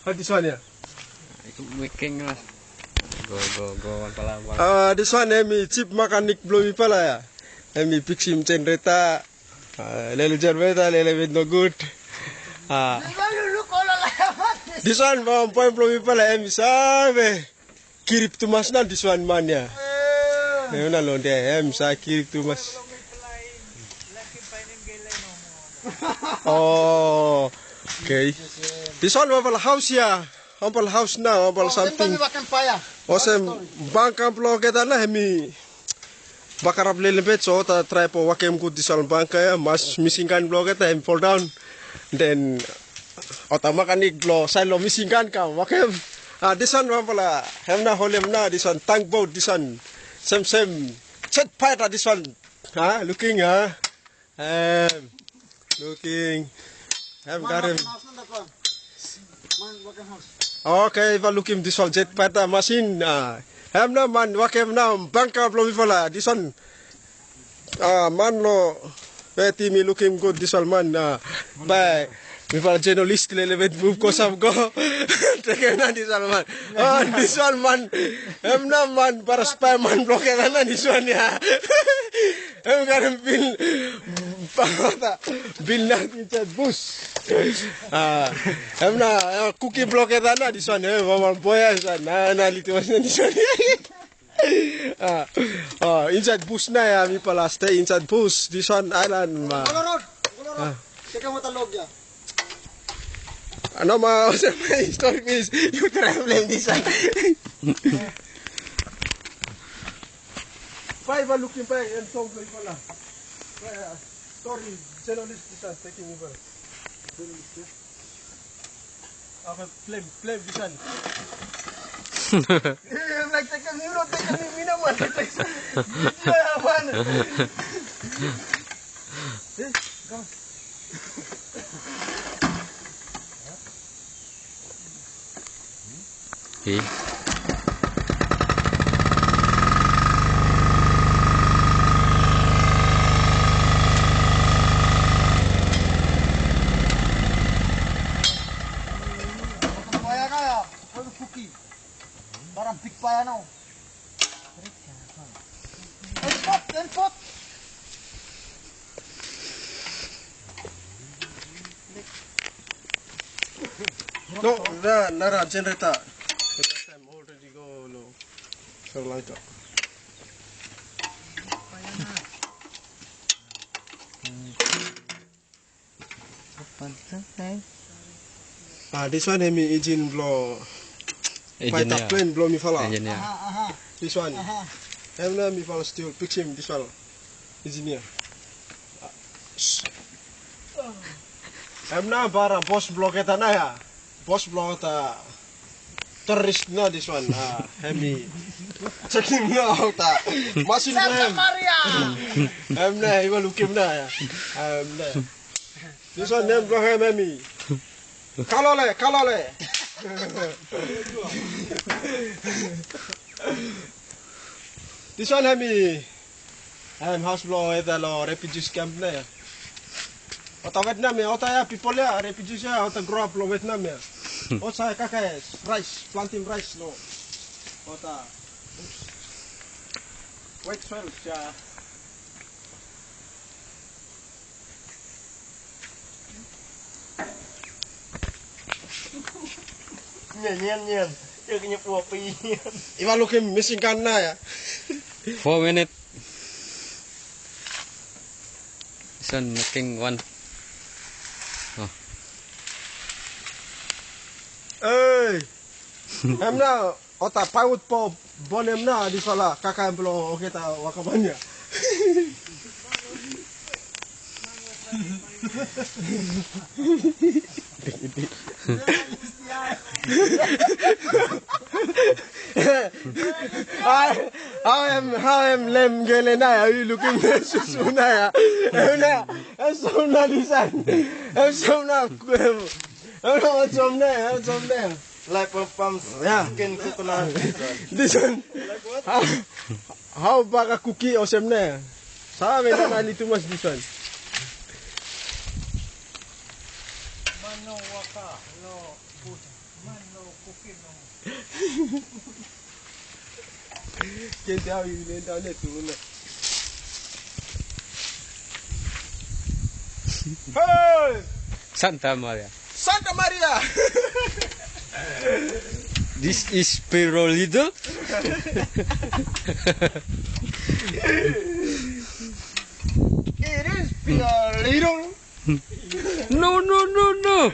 This one, yeah. Itu making lah. Go pala. This one, chip mechanic blow me pala ya. Fix him generator. Lele generator, lele no good. This one, point blow me pala. Sabe. Kirip tu mas na this one man ya. Na londe. Sa kirip tu mas. Oh, okay. This one wapal house ya, wapal house na, wapal something. Osem bangkam plo kita na hemi bakarap lelebet so ta try po wakem ku this one bangka ya, mas missing kan plo kita hemi fall down. Then otama kan ik plo sai lo missing kan ka wakem. This one wapal hemna holem na this one tank boat this one same set fight this one. Looking looking. Got him. Okay, if I look him this one jet pata machine. Na man wakem na bangka blow me this one. Man lo peti me look him good this one man. By me for journalist lelebet move ko sab go. Take na this one man. This one man. Na man para spy man block na this one ya. Got him Bill na inside bus. Na cookie block na this one. Mama boy na litwas na this one. Inside bus na ya mi pala stay inside bus. This one island ma. Teka mo talog ya. Ano ma story is you travel this one. Five looking back and so play pala. Sorry, journalist this one taking over. Okay, flame this one. Like take a minute man. Yeah, man. Go. Okay. Barang big paya now. Ten foot. No, nara generator. That time already go low. So like that. This one hemi engine blow. Fight up plane blow me fala. This one. Emna me fala still fix him this one. Engineer. Emna bara boss block eta na ya. Boss block ta terrorist na this one. Hemi. Check him out ta. Machine name. Emna iwa look him na ya. Emna. This one name block hemi. Kalole. This one I'm house blow eta lo refugees camp na ya. Ota Vietnam ya, ota ya people ya refugees ya, ota grow up lo Vietnam ya. Ota kakak rice, planting rice lo. Ota white soils ya. Nyen. Dia kena puak pi. Iwa look him missing kan na ya. 4 minutes. This one making one. Hey. Emna ota paut po bonem na di sala kakak belum kita wakabannya. How am lem gelena? Are you looking at susuna ya? Susuna lisan. Susuna. Somna. Like pumps. Yeah. Skin coconut. This one. How about a cookie or something? Sabi na little mas this one. Trên đeo gì lên đeo này xuống này. Hey! Santa Maria. Santa Maria! This is Pirolido. It is Pirolido. No, no, no, no.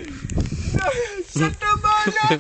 Santa Maria!